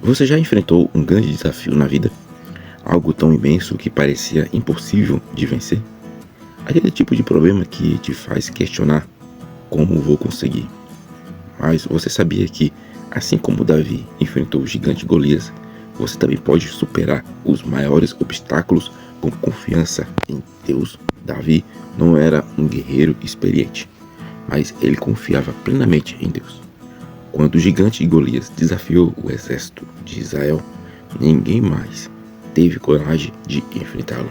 Você já enfrentou um grande desafio na vida? Algo tão imenso que parecia impossível de vencer? Aquele tipo de problema que te faz questionar como vou conseguir. Mas você sabia que, assim como Davi enfrentou o gigante Golias, você também pode superar os maiores obstáculos com confiança em Deus? Davi não era um guerreiro experiente, mas ele confiava plenamente em Deus. Quando o gigante Golias desafiou o exército de Israel, ninguém mais teve coragem de enfrentá-lo.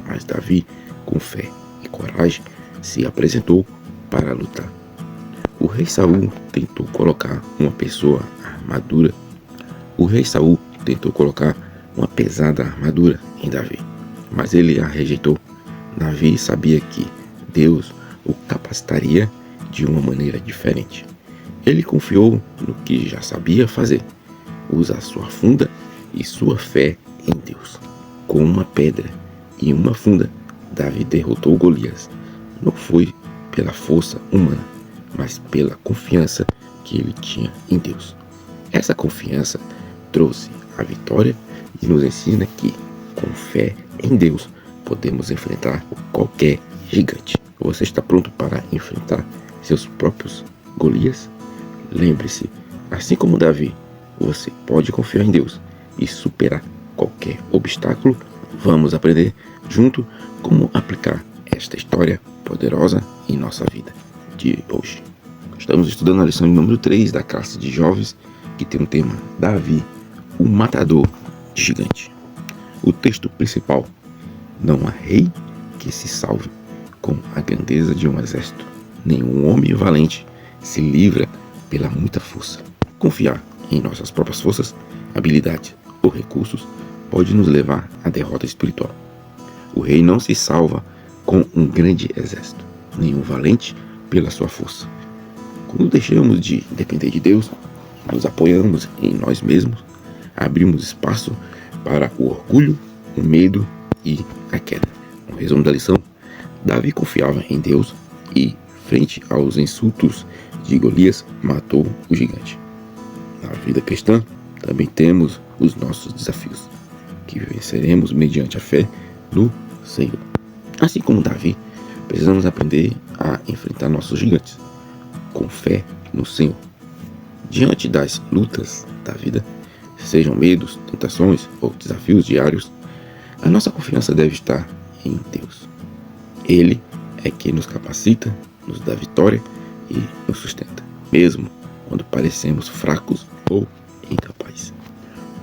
Mas Davi, com fé e coragem, se apresentou para lutar. O rei Saul tentou colocar uma pesada armadura em Davi, mas ele a rejeitou. Davi sabia que Deus o capacitaria de uma maneira diferente. Ele confiou no que já sabia fazer, usar sua funda e sua fé em Deus. Com uma pedra e uma funda, Davi derrotou Golias. Não foi pela força humana, mas pela confiança que ele tinha em Deus. Essa confiança trouxe a vitória e nos ensina que, com fé em Deus, podemos enfrentar qualquer gigante. Você está pronto para enfrentar seus próprios Golias? Lembre-se, assim como Davi, você pode confiar em Deus e superar qualquer obstáculo. Vamos aprender junto como aplicar esta história poderosa em nossa vida de hoje. Estamos estudando a lição número 3 da classe de jovens, que tem o tema Davi, o matador de gigante. O texto principal: não há rei que se salve com a grandeza de um exército. Nenhum homem valente se livra pela muita força. Confiar em nossas próprias forças, habilidades ou recursos pode nos levar à derrota espiritual. O rei não se salva com um grande exército, nenhum valente pela sua força. Quando deixamos de depender de Deus, nos apoiamos em nós mesmos, abrimos espaço para o orgulho, o medo e a queda. No resumo da lição, Davi confiava em Deus e, frente aos insultos de Golias, matou o gigante. Na vida cristã, também temos os nossos desafios, que venceremos mediante a fé no Senhor. Assim como Davi, precisamos aprender a enfrentar nossos gigantes, com fé no Senhor. Diante das lutas da vida, sejam medos, tentações ou desafios diários, a nossa confiança deve estar em Deus. Ele é quem nos capacita, nos dá vitória e nos sustenta, mesmo quando parecemos fracos ou incapazes.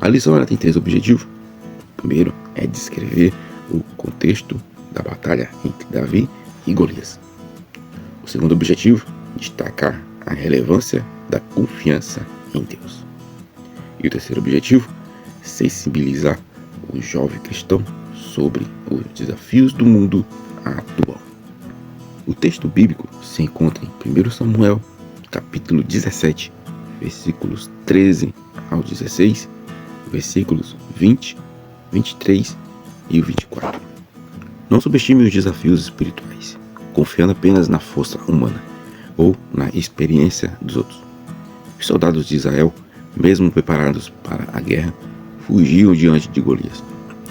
A lição ela tem 3 objetivos. O primeiro é descrever o contexto da batalha entre Davi e Golias. O segundo objetivo, destacar a relevância da confiança em Deus. E o terceiro objetivo, sensibilizar o jovem cristão sobre os desafios do mundo atual. O texto bíblico se encontra em 1 Samuel, capítulo 17, versículos 13 ao 16, versículos 20, 23 e 24. Não subestime os desafios espirituais, confiando apenas na força humana ou na experiência dos outros. Os soldados de Israel, mesmo preparados para a guerra, fugiam diante de Golias.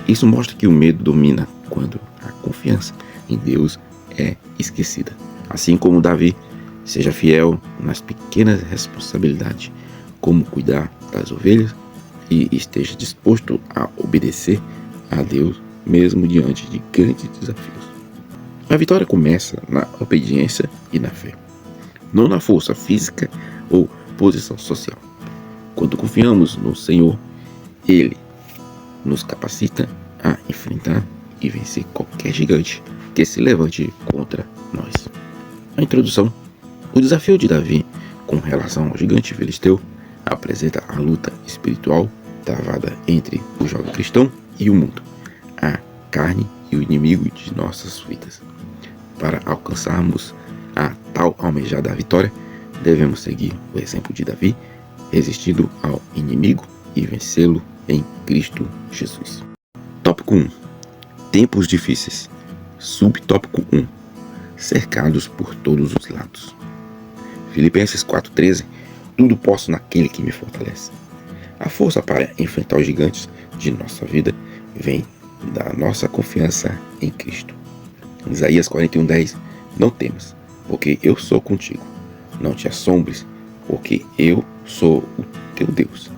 Isso mostra que o medo domina quando a confiança em Deus é esquecida. Assim como Davi, seja fiel nas pequenas responsabilidades, como cuidar das ovelhas, e esteja disposto a obedecer a Deus mesmo diante de grandes desafios. A vitória começa na obediência e na fé, não na força física ou posição social. Quando confiamos no Senhor, Ele nos capacita a enfrentar e vencer qualquer gigante que se levante contra nós. A introdução. O desafio de Davi com relação ao gigante filisteu apresenta a luta espiritual travada entre o jovem cristão e o mundo, a carne e o inimigo de nossas vidas. Para alcançarmos a tal almejada vitória, devemos seguir o exemplo de Davi, resistindo ao inimigo e vencê-lo em Cristo Jesus. Tópico 1. Tempos difíceis. Subtópico 1. Cercados por todos os lados. Filipenses 4,13. Tudo posso naquele que me fortalece. A força para enfrentar os gigantes de nossa vida vem da nossa confiança em Cristo. Isaías 41:10. Não temas, porque eu sou contigo. Não te assombres, porque eu sou o teu Deus.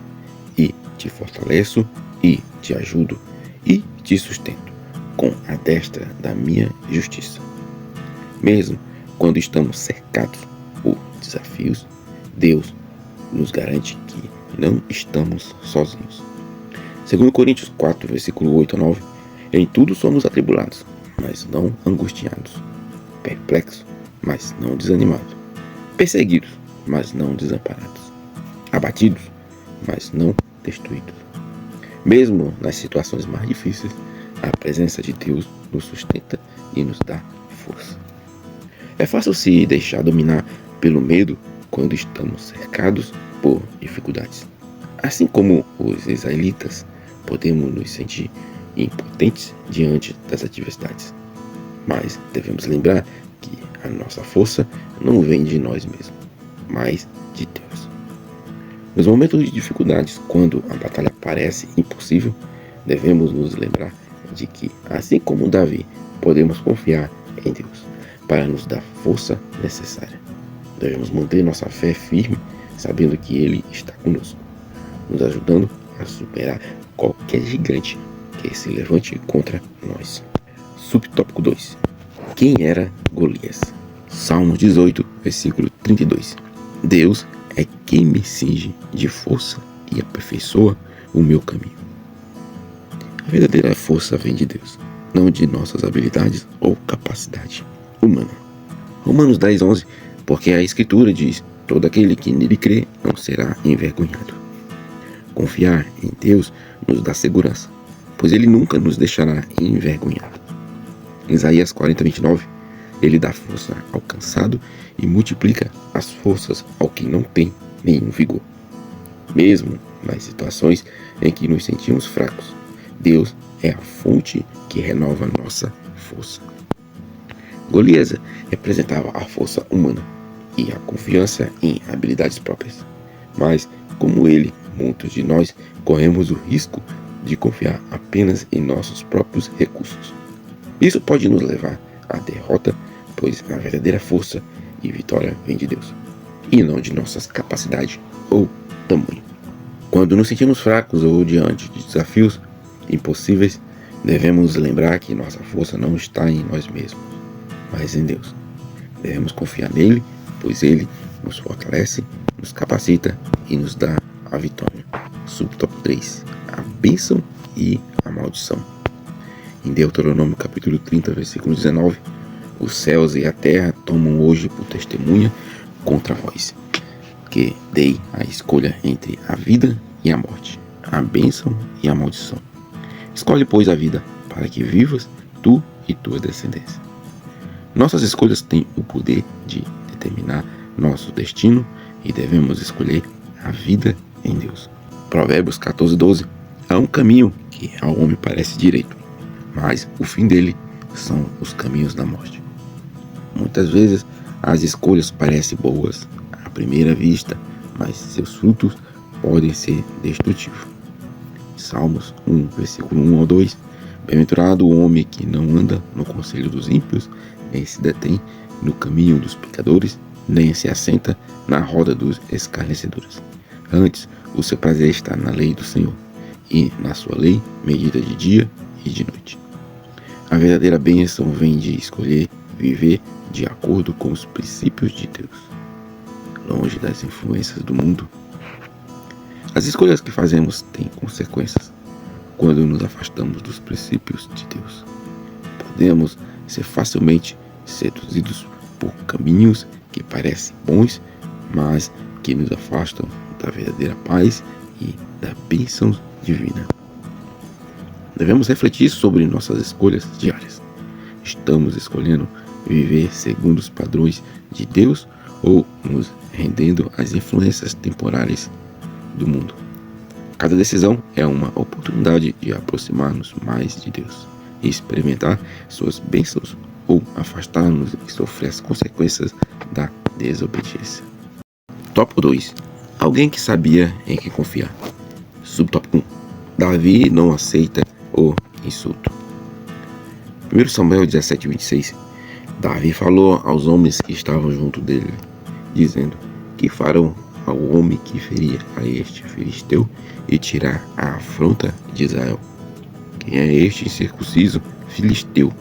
E te fortaleço, e te ajudo, e te sustento com a destra da minha justiça. Mesmo quando estamos cercados por desafios, Deus nos garante que não estamos sozinhos. 2 Coríntios 4, versículo 8 a 9. Em tudo somos atribulados, mas não angustiados. Perplexos, mas não desanimados. Perseguidos, mas não desamparados. Abatidos, mas não destruídos. Mesmo nas situações mais difíceis, a presença de Deus nos sustenta e nos dá força. É fácil se deixar dominar pelo medo quando estamos cercados por dificuldades. Assim como os israelitas, podemos nos sentir impotentes diante das adversidades. Mas devemos lembrar que a nossa força não vem de nós mesmos, mas de Deus. Nos momentos de dificuldades, quando a batalha parece impossível, devemos nos lembrar de que, assim como Davi, podemos confiar em Deus para nos dar força necessária. Devemos manter nossa fé firme, sabendo que Ele está conosco, nos ajudando a superar qualquer gigante que se levante contra nós. Subtópico 2. Quem era Golias? Salmos 18, versículo 32. Deus é quem me cinge de força e aperfeiçoa o meu caminho. A verdadeira força vem de Deus, não de nossas habilidades ou capacidade humana. Romanos 10:11. Porque a Escritura diz: todo aquele que nele crê não será envergonhado. Confiar em Deus nos dá segurança, pois Ele nunca nos deixará envergonhado. Isaías 40:29. Ele dá força ao cansado e multiplica as forças ao que não tem nenhum vigor. Mesmo nas situações em que nos sentimos fracos, Deus é a fonte que renova nossa força. Golias representava a força humana e a confiança em habilidades próprias. Mas, como ele, muitos de nós corremos o risco de confiar apenas em nossos próprios recursos. Isso pode nos levar à derrota, pois a verdadeira força e vitória vem de Deus, e não de nossas capacidades ou tamanho. Quando nos sentimos fracos ou diante de desafios impossíveis, devemos lembrar que nossa força não está em nós mesmos, mas em Deus. Devemos confiar nele, pois ele nos fortalece, nos capacita e nos dá a vitória. Subtópico 3. A bênção e a maldição. Em Deuteronômio capítulo 30, versículo 19, os céus e a terra tomam hoje por testemunha contra vós, que dei a escolha entre a vida e a morte, a bênção e a maldição. Escolhe, pois, a vida, para que vivas tu e tua descendência. Nossas escolhas têm o poder de determinar nosso destino e devemos escolher a vida em Deus. Provérbios 14:12. Há um caminho que ao homem parece direito, mas o fim dele são os caminhos da morte. Muitas vezes as escolhas parecem boas à primeira vista, mas seus frutos podem ser destrutivos. Salmos 1, versículo 1 ao 2. Bem-aventurado o homem que não anda no conselho dos ímpios, nem se detém no caminho dos pecadores, nem se assenta na roda dos escarnecedores. Antes, o seu prazer está na lei do Senhor, e na sua lei medita de dia e de noite. A verdadeira bênção vem de escolher viver de acordo com os princípios de Deus, longe das influências do mundo. As escolhas que fazemos têm consequências. Quando nos afastamos dos princípios de Deus, podemos ser facilmente seduzidos por caminhos que parecem bons, mas que nos afastam da verdadeira paz e da bênção divina. Devemos refletir sobre nossas escolhas diárias. Estamos escolhendo viver segundo os padrões de Deus ou nos rendendo às influências temporárias do mundo? Cada decisão é uma oportunidade de aproximar-nos mais de Deus e experimentar suas bênçãos ou afastar-nos e sofrer as consequências da desobediência. Tópico 2. Alguém que sabia em quem confiar. Subtópico 1. Davi não aceita o insulto. 1 Samuel 17:26. Davi falou aos homens que estavam junto dele, dizendo: que farão ao homem que ferir a este filisteu e tirar a afronta de Israel? Quem é este incircunciso filisteu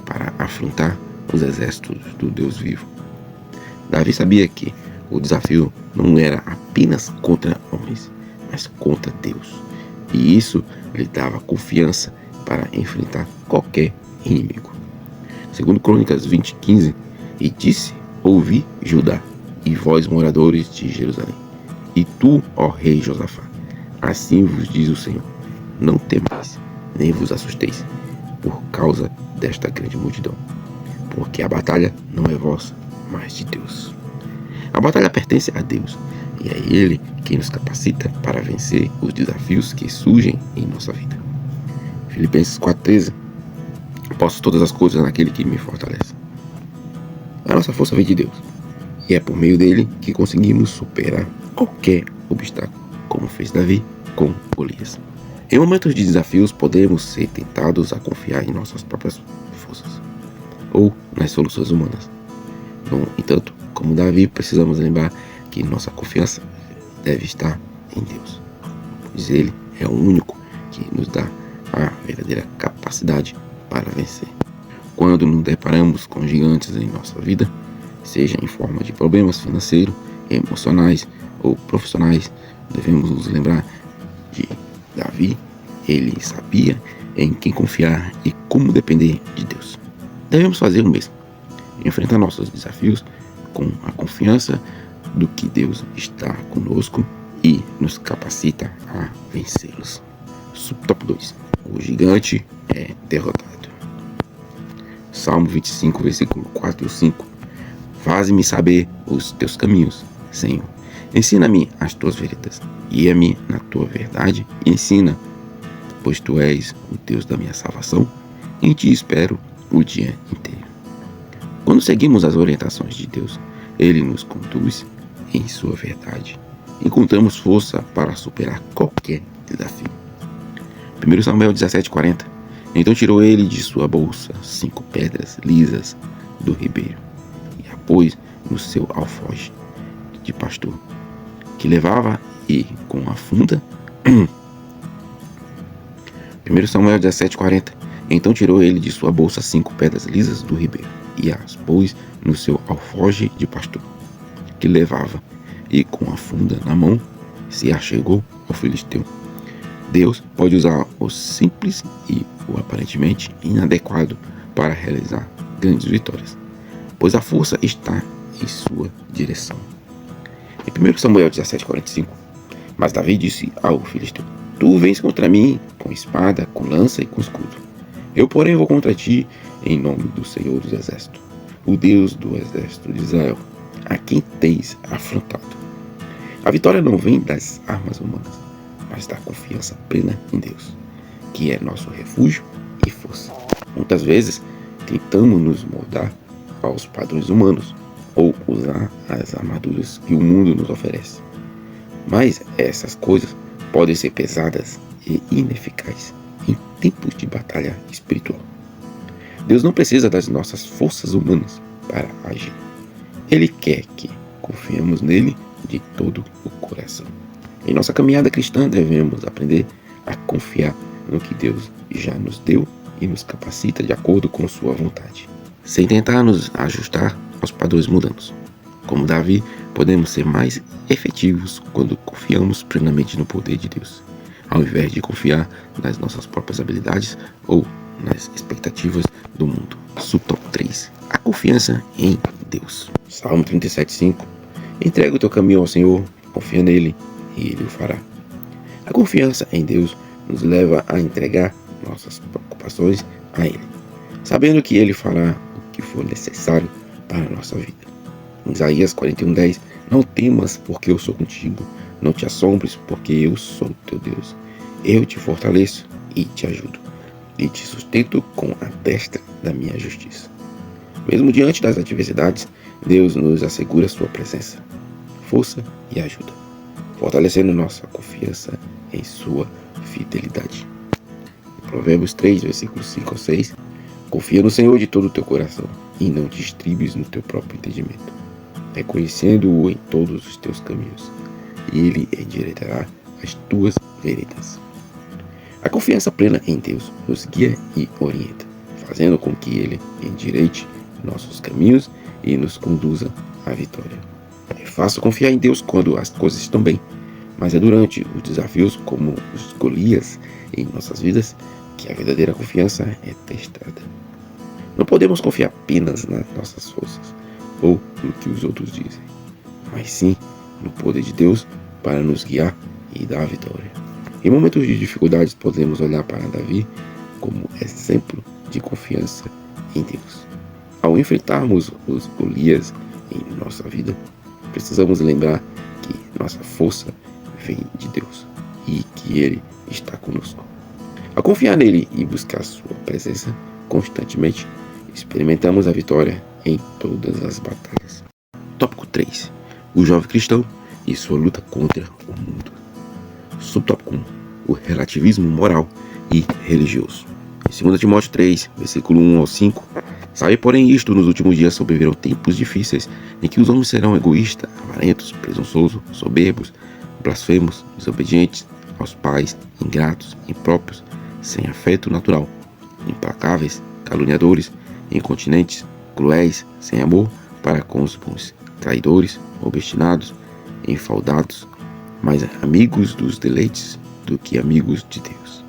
para afrontar os exércitos do Deus vivo? Davi sabia que o desafio não era apenas contra homens, mas contra Deus. E isso lhe dava confiança para enfrentar qualquer inimigo. Segundo Crônicas 20:15, e disse: ouvi, Judá, e vós, moradores de Jerusalém, e tu, ó rei Josafá, assim vos diz o Senhor: não temais, nem vos assusteis, por causa desta grande multidão, porque a batalha não é vossa, mas de Deus. A batalha pertence a Deus, e é Ele quem nos capacita para vencer os desafios que surgem em nossa vida. Filipenses 4:13. Posso todas as coisas naquele que me fortalece. A nossa força vem de Deus, e é por meio dele que conseguimos superar qualquer obstáculo, como fez Davi com Golias. Em momentos de desafios, podemos ser tentados a confiar em nossas próprias forças ou nas soluções humanas. No entanto, como Davi, precisamos lembrar que nossa confiança deve estar em Deus, pois Ele é o único que nos dá a verdadeira capacidade para vencer. Quando nos deparamos com gigantes em nossa vida, seja em forma de problemas financeiros, emocionais ou profissionais, devemos nos lembrar de Davi. Ele sabia em quem confiar e como depender de Deus. Devemos fazer o mesmo, enfrentar nossos desafios com a confiança do que Deus está conosco e nos capacita a vencê-los. Subtópico 2. O gigante é derrotado. Salmo 25, versículo 4 e 5. Faze-me saber os teus caminhos, Senhor. Ensina-me as tuas veredas. Guia-me na tua verdade e ensina, pois tu és o Deus da minha salvação. Em ti espero o dia inteiro. Quando seguimos as orientações de Deus, Ele nos conduz em sua verdade. Encontramos força para superar qualquer desafio. 1 Samuel 17:40. Então tirou ele de sua bolsa 5 pedras lisas do ribeiro e a pôs no seu alforje de pastor, que levava, e com a funda. 1 Samuel 17:40. Então tirou ele de sua bolsa 5 pedras lisas do ribeiro e as pôs no seu alforje de pastor, que levava, e com a funda na mão se achegou ao filisteu. Deus pode usar o simples e o aparentemente inadequado para realizar grandes vitórias, pois a força está em sua direção. Em 1 Samuel 17:45, mas Davi disse ao filisteu: tu vens contra mim com espada, com lança e com escudo. Eu, porém, vou contra ti em nome do Senhor dos Exércitos, o Deus do exército de Israel, a quem tens afrontado. A vitória não vem das armas humanas, mas da confiança plena em Deus, que é nosso refúgio e força. Muitas vezes tentamos nos moldar aos padrões humanos ou usar as armaduras que o mundo nos oferece. Mas essas coisas podem ser pesadas e ineficazes em tempos de batalha espiritual. Deus não precisa das nossas forças humanas para agir. Ele quer que confiemos nele de todo o coração. Em nossa caminhada cristã, devemos aprender a confiar no que Deus já nos deu e nos capacita de acordo com sua vontade, sem tentar nos ajustar aos padrões mudanos. Como Davi, podemos ser mais efetivos quando confiamos plenamente no poder de Deus, ao invés de confiar nas nossas próprias habilidades ou nas expectativas do mundo. Subtópico 3. A confiança em Deus. Salmo 37:5. Entrega o teu caminho ao Senhor, confia nele e Ele o fará. A confiança em Deus nos leva a entregar nossas preocupações a Ele, sabendo que Ele fará o que for necessário para a nossa vida. Em Isaías 41:10, não temas, porque eu sou contigo, não te assombres, porque eu sou teu Deus. Eu te fortaleço e te ajudo, e te sustento com a destra da minha justiça. Mesmo diante das adversidades, Deus nos assegura sua presença, força e ajuda, fortalecendo nossa confiança em sua fidelidade. Provérbios 3, versículos 5 ao 6. Confia no Senhor de todo o teu coração e não te estribes no teu próprio entendimento, reconhecendo-o em todos os teus caminhos, e ele endireitará as tuas veredas. A confiança plena em Deus nos guia e orienta, fazendo com que ele endireite nossos caminhos e nos conduza à vitória. É fácil confiar em Deus quando as coisas estão bem, mas é durante os desafios como os Golias em nossas vidas que a verdadeira confiança é testada. Não podemos confiar apenas nas nossas forças ou no que os outros dizem, mas sim no poder de Deus para nos guiar e dar a vitória. Em momentos de dificuldades, podemos olhar para Davi como exemplo de confiança em Deus. Ao enfrentarmos os Golias em nossa vida, precisamos lembrar que nossa força vem de Deus e que Ele está conosco. Ao confiar nele e buscar sua presença constantemente, experimentamos a vitória em todas as batalhas. Tópico 3. O jovem cristão e sua luta contra o mundo. Subtópico 1. O relativismo moral e religioso. Em 2 Timóteo 3, versículo 1 ao 5. Sabe, porém, isto: nos últimos dias sobrevirão tempos difíceis, em que os homens serão egoístas, avarentos, presunçosos, soberbos, blasfemos, desobedientes aos pais, ingratos, impróprios, sem afeto natural, implacáveis, caluniadores, incontinentes, cruéis, sem amor para com os bons, traidores, obstinados, enfaldados, mais amigos dos deleites do que amigos de Deus.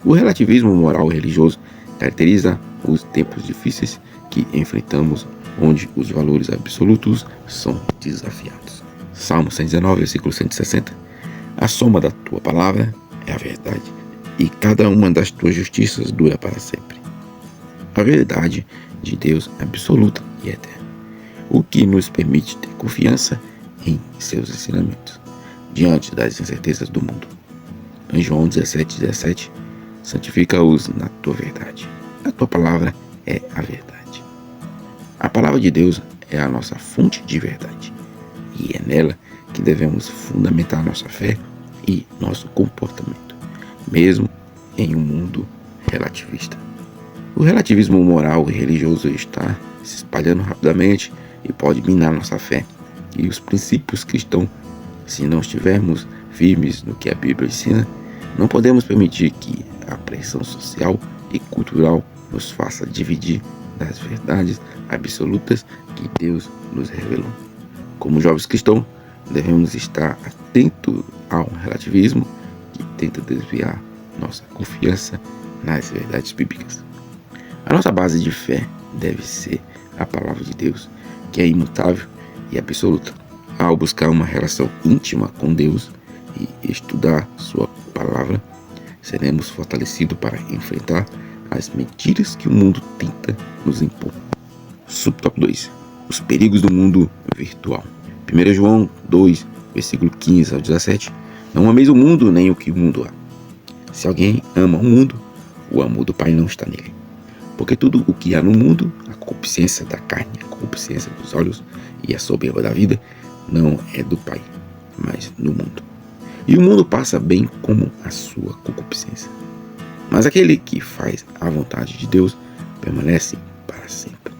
O relativismo moral e religioso caracteriza os tempos difíceis que enfrentamos, onde os valores absolutos são desafiados. Salmo 119, versículo 160. A soma da tua palavra é a verdade, e cada uma das tuas justiças dura para sempre. A verdade de Deus é absoluta e eterna, o que nos permite ter confiança em seus ensinamentos, diante das incertezas do mundo. Em João 17:17, santifica-os na tua verdade. A tua palavra é a verdade. A palavra de Deus é a nossa fonte de verdade, e é nela que devemos fundamentar nossa fé e nosso comportamento, mesmo em um mundo relativista. O relativismo moral e religioso está se espalhando rapidamente e pode minar nossa fé e os princípios cristãos. Se não estivermos firmes no que a Bíblia ensina, não podemos permitir que a pressão social e cultural nos faça dividir das verdades absolutas que Deus nos revelou. Como jovens cristãos, devemos estar atentos ao relativismo que tenta desviar nossa confiança nas verdades bíblicas. A nossa base de fé deve ser a palavra de Deus, que é imutável e absoluta. Ao buscar uma relação íntima com Deus e estudar sua palavra, seremos fortalecidos para enfrentar as mentiras que o mundo tenta nos impor. Subtópico 2. Os perigos do mundo virtual. 1 João 2, versículo 15 ao 17. Não ameis o mundo, nem o que o mundo há. Se alguém ama o mundo, o amor do Pai não está nele. Porque tudo o que há no mundo, a concupiscência da carne, a concupiscência dos olhos e a soberba da vida, não é do Pai, mas no mundo. E o mundo passa bem como a sua concupiscência. Mas aquele que faz a vontade de Deus permanece para sempre.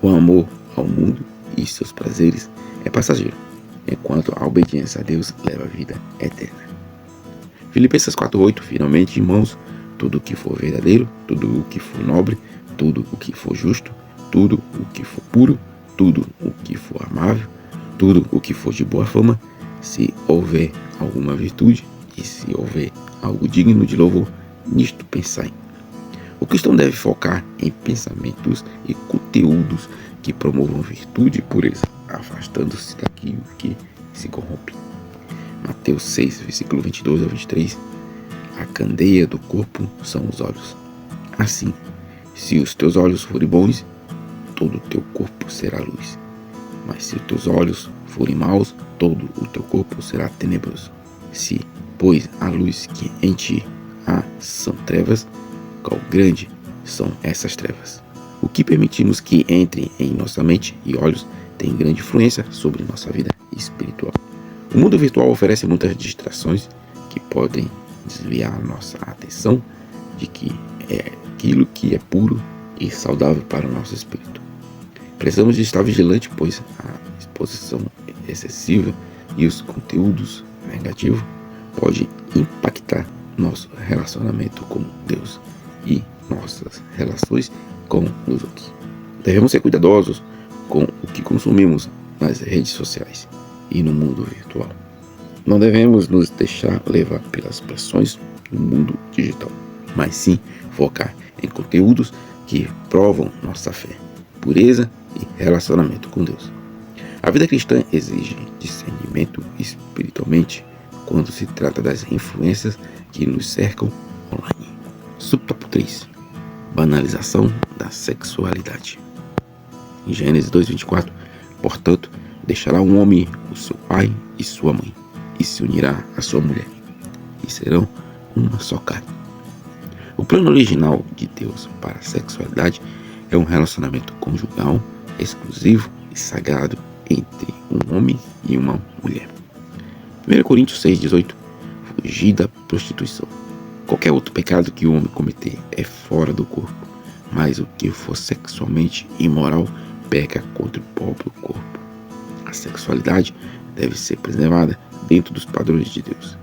O amor ao mundo e seus prazeres é passageiro, enquanto a obediência a Deus leva a vida eterna. Filipenses 4:8. Finalmente, irmãos, tudo o que for verdadeiro, tudo o que for nobre, tudo o que for justo, tudo o que for puro, tudo o que for amável, tudo o que for de boa fama, se houver alguma virtude e se houver algo digno de louvor, nisto pensai. O cristão deve focar em pensamentos e conteúdos que promovam virtude e pureza, afastando-se daquilo que se corrompe. Mateus 6, versículo 22 ao 23. A candeia do corpo são os olhos. Assim, se os teus olhos forem bons, todo o teu corpo será luz. Mas se os teus olhos forem maus, todo o teu corpo será tenebroso. Se, pois, a luz que em ti há são trevas, quão grande são essas trevas? O que permitimos que entre em nossa mente e olhos tem grande influência sobre nossa vida espiritual. O mundo virtual oferece muitas distrações que podem desviar nossa atenção de que é aquilo que é puro e saudável para o nosso espírito. Precisamos de estar vigilante, pois a exposição excessiva e os conteúdos negativos podem impactar nosso relacionamento com Deus e nossas relações com os outros. Devemos ser cuidadosos com o que consumimos nas redes sociais e no mundo virtual. Não devemos nos deixar levar pelas pressões do mundo digital, mas sim focar em conteúdos que provam nossa fé, pureza e relacionamento com Deus. A vida cristã exige discernimento espiritualmente quando se trata das influências que nos cercam online. Subtópico 3. Banalização da sexualidade. Em Gênesis 2:24, portanto, deixará um homem o seu pai e sua mãe, e se unirá à sua mulher, e serão uma só carne. O plano original de Deus para a sexualidade é um relacionamento conjugal, exclusivo e sagrado entre um homem e uma mulher. 1 Coríntios 6:18. Fugir da prostituição. Qualquer outro pecado que o homem cometer é fora do corpo, mas o que for sexualmente imoral peca contra o próprio corpo. A sexualidade deve ser preservada dentro dos padrões de Deus,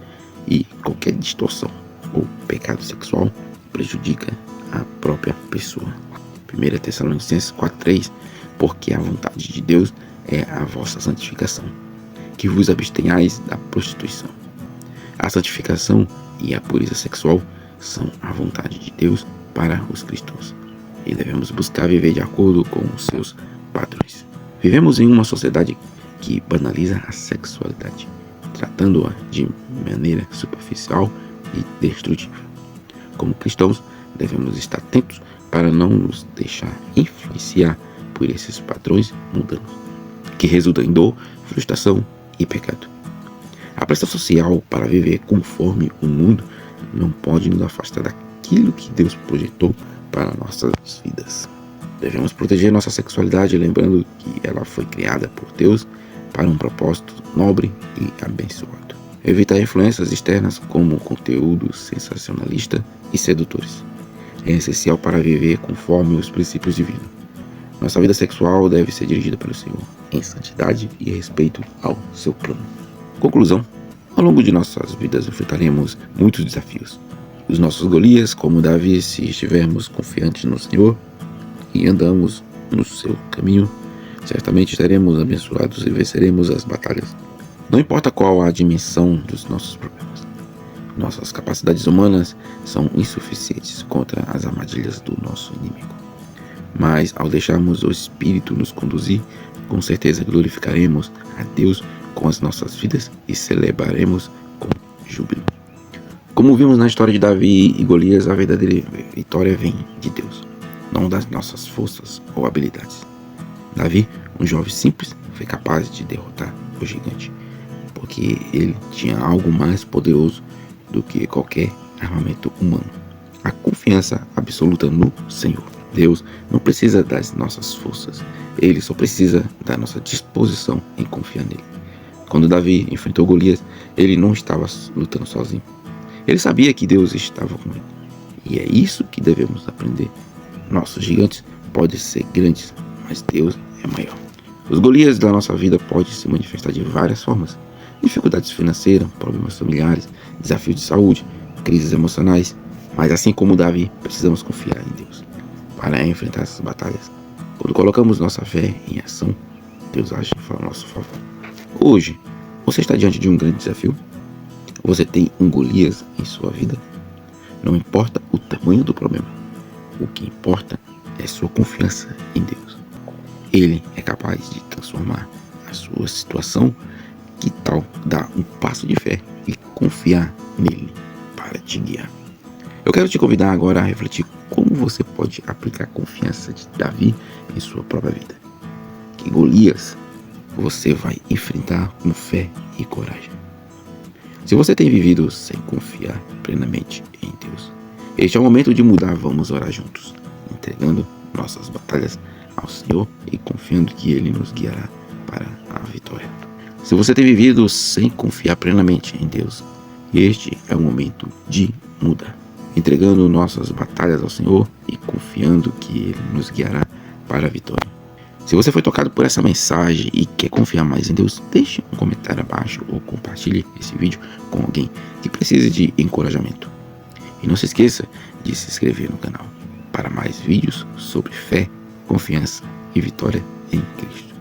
e qualquer distorção ou pecado sexual prejudica a própria pessoa. 1 Tessalonicenses 4:3. Porque a vontade de Deus é a vossa santificação, que vos abstenhais da prostituição. A santificação e a pureza sexual são a vontade de Deus para os cristãos, e devemos buscar viver de acordo com os seus padrões. Vivemos em uma sociedade que banaliza a sexualidade, tratando-a de maneira superficial e destrutiva. Como cristãos, devemos estar atentos para não nos deixar influenciar por esses padrões mundanos, que resultam em dor, frustração e pecado. A pressão social para viver conforme o mundo não pode nos afastar daquilo que Deus projetou para nossas vidas. Devemos proteger nossa sexualidade, lembrando que ela foi criada por Deus para um propósito nobre e abençoado. Evitar influências externas como conteúdos sensacionalistas e sedutores. É essencial para viver conforme os princípios divinos. Nossa vida sexual deve ser dirigida pelo Senhor, em santidade e respeito ao seu plano. Conclusão: ao longo de nossas vidas enfrentaremos muitos desafios. Os nossos Golias, como Davi, se estivermos confiantes no Senhor e andamos no seu caminho, certamente estaremos abençoados e venceremos as batalhas. Não importa qual a dimensão dos nossos problemas, nossas capacidades humanas são insuficientes contra as armadilhas do nosso inimigo. Mas ao deixarmos o Espírito nos conduzir, com certeza glorificaremos a Deus com as nossas vidas e celebraremos com júbilo. Como vimos na história de Davi e Golias, a verdadeira vitória vem de Deus, não das nossas forças ou habilidades. Davi, um jovem simples, foi capaz de derrotar o gigante, porque ele tinha algo mais poderoso do que qualquer armamento humano: a confiança absoluta no Senhor. Deus não precisa das nossas forças, Ele só precisa da nossa disposição em confiar nele. Quando Davi enfrentou Golias, ele não estava lutando sozinho. Ele sabia que Deus estava com ele. E é isso que devemos aprender. Nossos gigantes podem ser grandes, mas Deus é maior. Os Golias da nossa vida podem se manifestar de várias formas: dificuldades financeiras, problemas familiares, desafios de saúde, crises emocionais. Mas assim como Davi, precisamos confiar em Deus para enfrentar essas batalhas. Quando colocamos nossa fé em ação, Deus age a nosso favor. Hoje, você está diante de um grande desafio? Você tem um Golias em sua vida? Não importa o tamanho do problema, o que importa é sua confiança em Deus. Ele é capaz de transformar a sua situação. Que tal dar um passo de fé e confiar nele para te guiar? Eu quero te convidar agora a refletir como você pode aplicar a confiança de Davi em sua própria vida. Que Golias você vai enfrentar com fé e coragem. Se você tem vivido sem confiar plenamente em Deus, este é o momento de mudar. Vamos orar juntos, entregando nossas batalhas ao Senhor e confiando que Ele nos guiará para a vitória. Se você tem vivido sem confiar plenamente em Deus, Este é o momento de mudar, entregando nossas batalhas ao Senhor e confiando que Ele nos guiará para a vitória. Se você foi tocado por essa mensagem e quer confiar mais em Deus, deixe um comentário abaixo ou compartilhe esse vídeo com alguém que precise de encorajamento. E não se esqueça de se inscrever no canal para mais vídeos sobre fé, confiança e vitória em Cristo.